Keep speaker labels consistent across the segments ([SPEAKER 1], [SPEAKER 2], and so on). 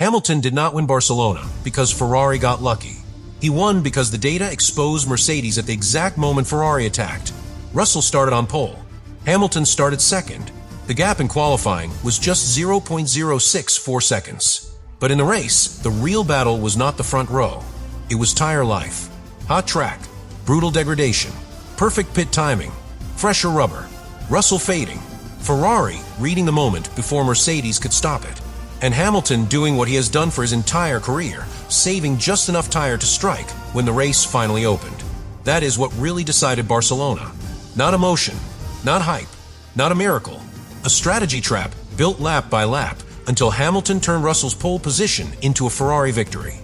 [SPEAKER 1] Hamilton did not win Barcelona because Ferrari got lucky. He won because the data exposed Mercedes at the exact moment Ferrari attacked. Russell started on pole. Hamilton started second. The gap in qualifying was just 0.064 seconds. But in the race, the real battle was not the front row. It was tire life. Hot track, brutal degradation, perfect pit timing, fresher rubber, Russell fading, Ferrari reading the moment before Mercedes could stop it, and Hamilton doing what he has done for his entire career, saving just enough tire to strike when the race finally opened. That is what really decided Barcelona. Not emotion, not hype, not a miracle. A strategy trap built lap by lap until Hamilton turned Russell's pole position into a Ferrari victory.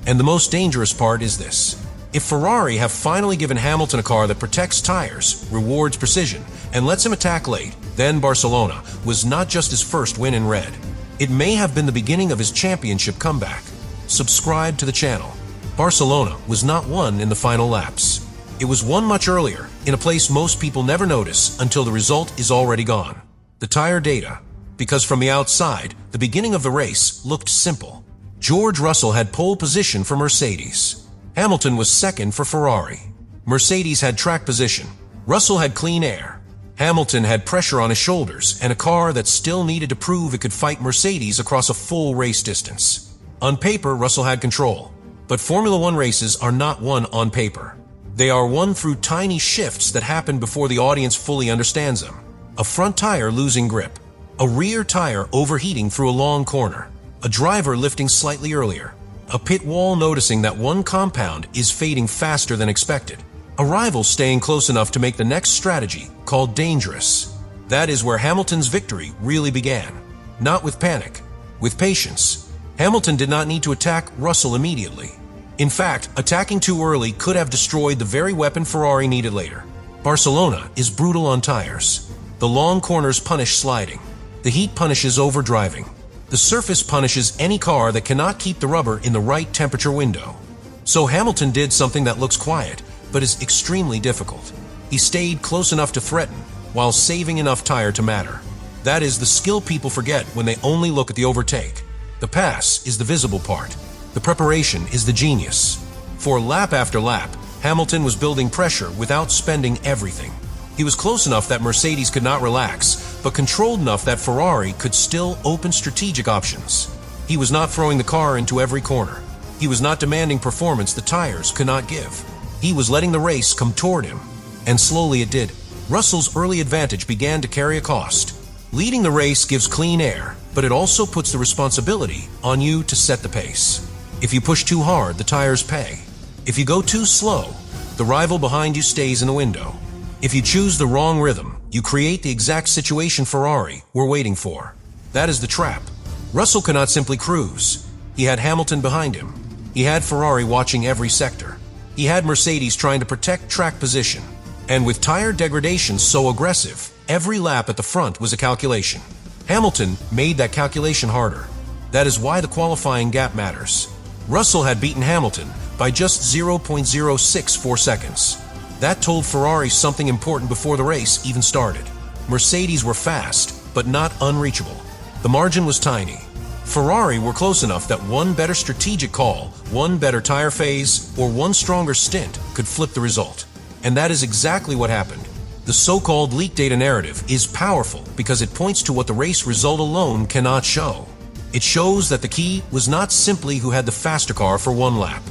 [SPEAKER 1] And the most dangerous part is this. If Ferrari have finally given Hamilton a car that protects tires, rewards precision, and lets him attack late, then Barcelona was not just his first win in red. It may have been the beginning of his championship comeback. Subscribe to the channel. Barcelona was not won in the final laps. It was won much earlier, in a place most people never notice until the result is already gone. The tire data. Because from the outside, the beginning of the race looked simple. George Russell had pole position for Mercedes. Hamilton was second for Ferrari. Mercedes had track position. Russell had clean air. Hamilton had pressure on his shoulders and a car that still needed to prove it could fight Mercedes across a full race distance. On paper, Russell had control. But Formula One races are not won on paper. They are won through tiny shifts that happen before the audience fully understands them. A front tire losing grip. A rear tire overheating through a long corner. A driver lifting slightly earlier. A pit wall noticing that one compound is fading faster than expected. A rival staying close enough to make the next strategy, called dangerous. That is where Hamilton's victory really began. Not with panic, with patience. Hamilton did not need to attack Russell immediately. In fact, attacking too early could have destroyed the very weapon Ferrari needed later. Barcelona is brutal on tires. The long corners punish sliding. The heat punishes overdriving. The surface punishes any car that cannot keep the rubber in the right temperature window. So Hamilton did something that looks quiet, but is extremely difficult. He stayed close enough to threaten, while saving enough tire to matter. That is the skill people forget when they only look at the overtake. The pass is the visible part. The preparation is the genius. For lap after lap, Hamilton was building pressure without spending everything. He was close enough that Mercedes could not relax, but controlled enough that Ferrari could still open strategic options. He was not throwing the car into every corner. He was not demanding performance the tires could not give. He was letting the race come toward him. And slowly it did. Russell's early advantage began to carry a cost. Leading the race gives clean air, but it also puts the responsibility on you to set the pace. If you push too hard, the tires pay. If you go too slow, the rival behind you stays in the window. If you choose the wrong rhythm, you create the exact situation Ferrari were waiting for. That is the trap. Russell cannot simply cruise. He had Hamilton behind him. He had Ferrari watching every sector. He had Mercedes trying to protect track position. And with tire degradation so aggressive, every lap at the front was a calculation. Hamilton made that calculation harder. That is why the qualifying gap matters. Russell had beaten Hamilton by just 0.064 seconds. That told Ferrari something important before the race even started. Mercedes were fast, but not unreachable. The margin was tiny. Ferrari were close enough that one better strategic call, one better tire phase, or one stronger stint could flip the result. And that is exactly what happened. The so-called leak data narrative is powerful because it points to what the race result alone cannot show. It shows that the key was not simply who had the faster car for one lap.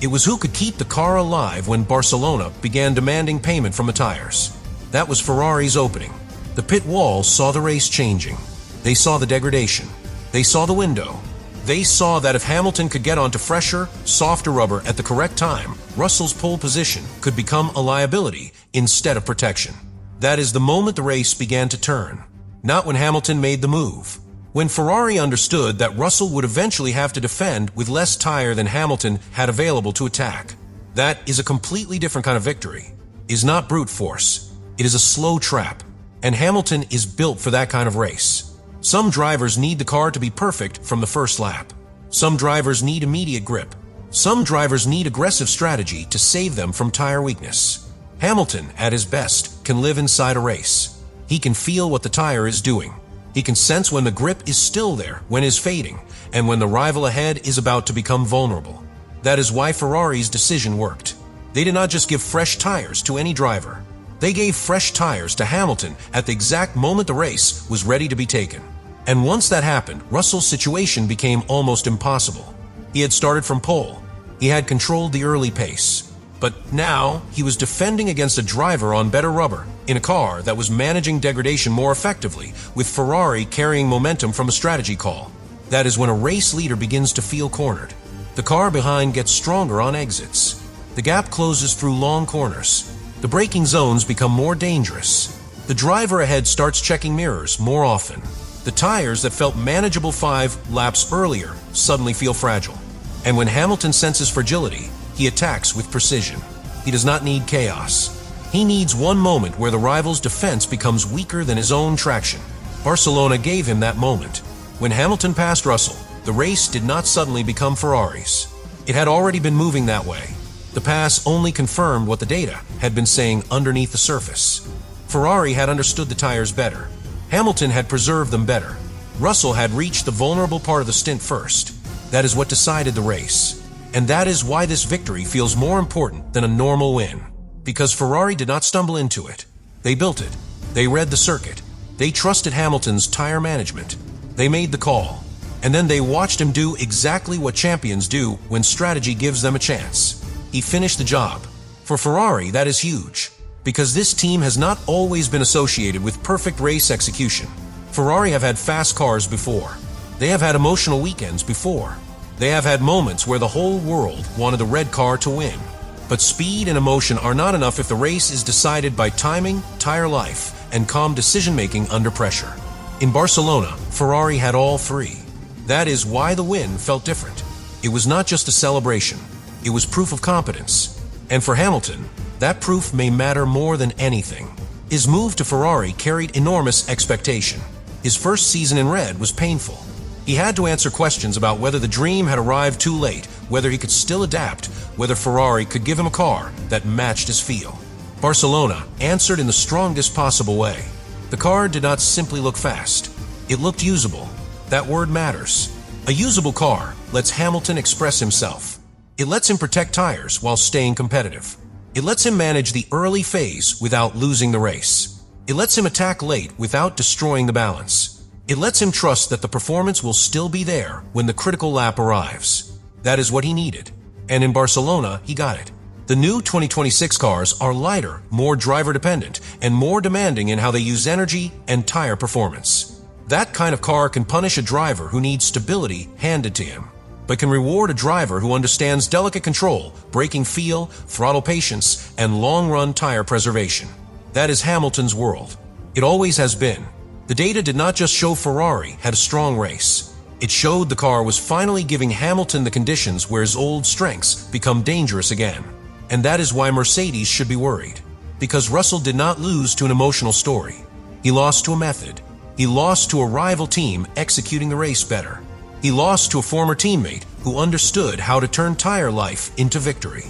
[SPEAKER 1] It was who could keep the car alive when Barcelona began demanding payment from the tires. That was Ferrari's opening. The pit wall saw the race changing. They saw the degradation. They saw the window. They saw that if Hamilton could get onto fresher, softer rubber at the correct time, Russell's pole position could become a liability instead of protection. That is the moment the race began to turn. Not when Hamilton made the move. When Ferrari understood that Russell would eventually have to defend with less tire than Hamilton had available to attack. That is a completely different kind of victory. It is not brute force. It is a slow trap. And Hamilton is built for that kind of race. Some drivers need the car to be perfect from the first lap. Some drivers need immediate grip. Some drivers need aggressive strategy to save them from tire weakness. Hamilton, at his best, can live inside a race. He can feel what the tire is doing. He can sense when the grip is still there, when it is fading, and when the rival ahead is about to become vulnerable. That is why Ferrari's decision worked. They did not just give fresh tires to any driver. They gave fresh tires to Hamilton at the exact moment the race was ready to be taken. And once that happened, Russell's situation became almost impossible. He had started from pole. He had controlled the early pace. But now, he was defending against a driver on better rubber, in a car that was managing degradation more effectively, with Ferrari carrying momentum from a strategy call. That is when a race leader begins to feel cornered. The car behind gets stronger on exits. The gap closes through long corners. The braking zones become more dangerous. The driver ahead starts checking mirrors more often. The tires that felt manageable 5 laps earlier suddenly feel fragile. And when Hamilton senses fragility, he attacks with precision. He does not need chaos. He needs one moment where the rival's defense becomes weaker than his own traction. Barcelona gave him that moment. When Hamilton passed Russell, the race did not suddenly become Ferrari's. It had already been moving that way. The pass only confirmed what the data had been saying underneath the surface. Ferrari had understood the tires better. Hamilton had preserved them better. Russell had reached the vulnerable part of the stint first. That is what decided the race. And that is why this victory feels more important than a normal win. Because Ferrari did not stumble into it. They built it. They read the circuit. They trusted Hamilton's tire management. They made the call. And then they watched him do exactly what champions do when strategy gives them a chance. He finished the job. For Ferrari, that is huge. Because this team has not always been associated with perfect race execution. Ferrari have had fast cars before. They have had emotional weekends before. They have had moments where the whole world wanted the red car to win. But speed and emotion are not enough if the race is decided by timing, tire life, and calm decision-making under pressure. In Barcelona, Ferrari had all three. That is why the win felt different. It was not just a celebration. It was proof of competence. And for Hamilton, that proof may matter more than anything. His move to Ferrari carried enormous expectation. His first season in red was painful. He had to answer questions about whether the dream had arrived too late, whether he could still adapt, whether Ferrari could give him a car that matched his feel. Barcelona answered in the strongest possible way. The car did not simply look fast. It looked usable. That word matters. A usable car lets Hamilton express himself. It lets him protect tires while staying competitive. It lets him manage the early phase without losing the race. It lets him attack late without destroying the balance. It lets him trust that the performance will still be there when the critical lap arrives. That is what he needed. And in Barcelona, he got it. The new 2026 cars are lighter, more driver-dependent, and more demanding in how they use energy and tire performance. That kind of car can punish a driver who needs stability handed to him, but can reward a driver who understands delicate control, braking feel, throttle patience, and long-run tire preservation. That is Hamilton's world. It always has been. The data did not just show Ferrari had a strong race. It showed the car was finally giving Hamilton the conditions where his old strengths become dangerous again. And that is why Mercedes should be worried. Because Russell did not lose to an emotional story. He lost to a method. He lost to a rival team executing the race better. He lost to a former teammate who understood how to turn tire life into victory.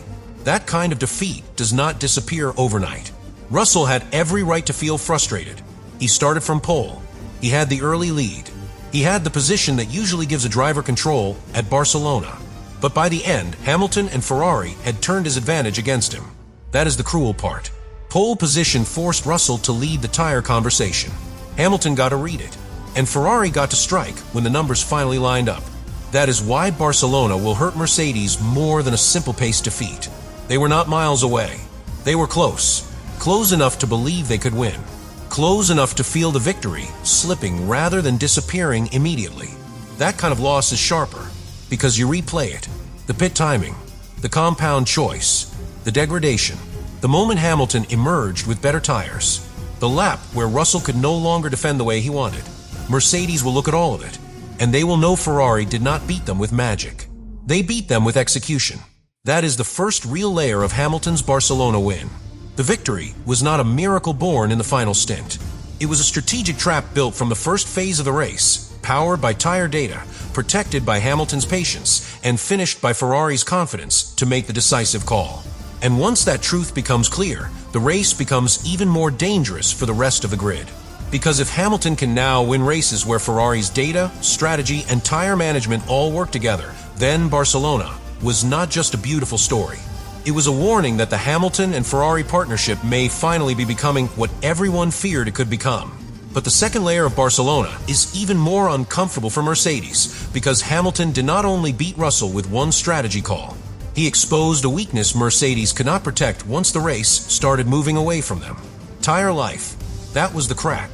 [SPEAKER 1] That kind of defeat does not disappear overnight. Russell had every right to feel frustrated. He started from pole. He had the early lead. He had the position that usually gives a driver control at Barcelona. But by the end, Hamilton and Ferrari had turned his advantage against him. That is the cruel part. Pole position forced Russell to lead the tire conversation. Hamilton got to read it. And Ferrari got to strike when the numbers finally lined up. That is why Barcelona will hurt Mercedes more than a simple pace defeat. They were not miles away. They were close. Close enough to believe they could win. Close enough to feel the victory slipping rather than disappearing immediately. That kind of loss is sharper because you replay it. The pit timing, the compound choice, the degradation, the moment Hamilton emerged with better tires, the lap where Russell could no longer defend the way he wanted. Mercedes will look at all of it, and they will know Ferrari did not beat them with magic. They beat them with execution. That is the first real layer of Hamilton's Barcelona win. The victory was not a miracle born in the final stint. It was a strategic trap built from the first phase of the race, powered by tire data, protected by Hamilton's patience, and finished by Ferrari's confidence to make the decisive call. And once that truth becomes clear, the race becomes even more dangerous for the rest of the grid. Because if Hamilton can now win races where Ferrari's data, strategy, and tire management all work together, then Barcelona was not just a beautiful story. It was a warning that the Hamilton and Ferrari partnership may finally be becoming what everyone feared it could become. But the second layer of Barcelona is even more uncomfortable for Mercedes, because Hamilton did not only beat Russell with one strategy call, he exposed a weakness Mercedes could not protect once the race started moving away from them. Tire life. That was the crack.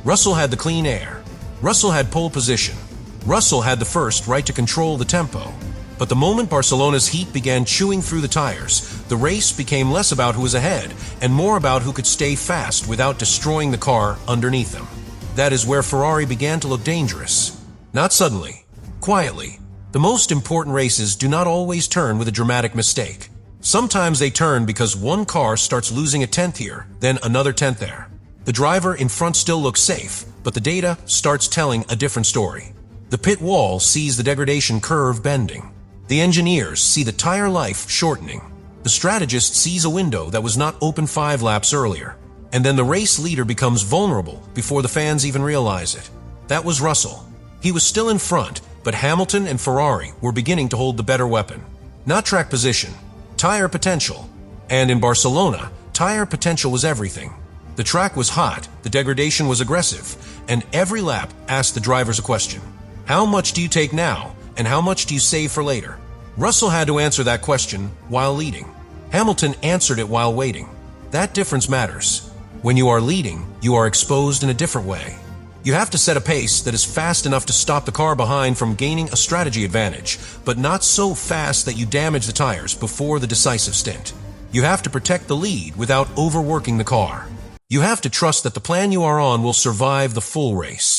[SPEAKER 1] Russell had the clean air. Russell had pole position. Russell had the first right to control the tempo. But the moment Barcelona's heat began chewing through the tires, the race became less about who was ahead and more about who could stay fast without destroying the car underneath them. That is where Ferrari began to look dangerous. Not suddenly, quietly. The most important races do not always turn with a dramatic mistake. Sometimes they turn because one car starts losing a tenth here, then another tenth there. The driver in front still looks safe, but the data starts telling a different story. The pit wall sees the degradation curve bending. The engineers see the tire life shortening. The strategist sees a window that was not open 5 laps earlier. And then the race leader becomes vulnerable before the fans even realize it. That was Russell. He was still in front, but Hamilton and Ferrari were beginning to hold the better weapon. Not track position, tire potential. And in Barcelona, tire potential was everything. The track was hot, the degradation was aggressive, and every lap asked the drivers a question. How much do you take now? And how much do you save for later? Russell had to answer that question while leading. Hamilton answered it while waiting. That difference matters. When you are leading, you are exposed in a different way. You have to set a pace that is fast enough to stop the car behind from gaining a strategy advantage, but not so fast that you damage the tires before the decisive stint. You have to protect the lead without overworking the car. You have to trust that the plan you are on will survive the full race.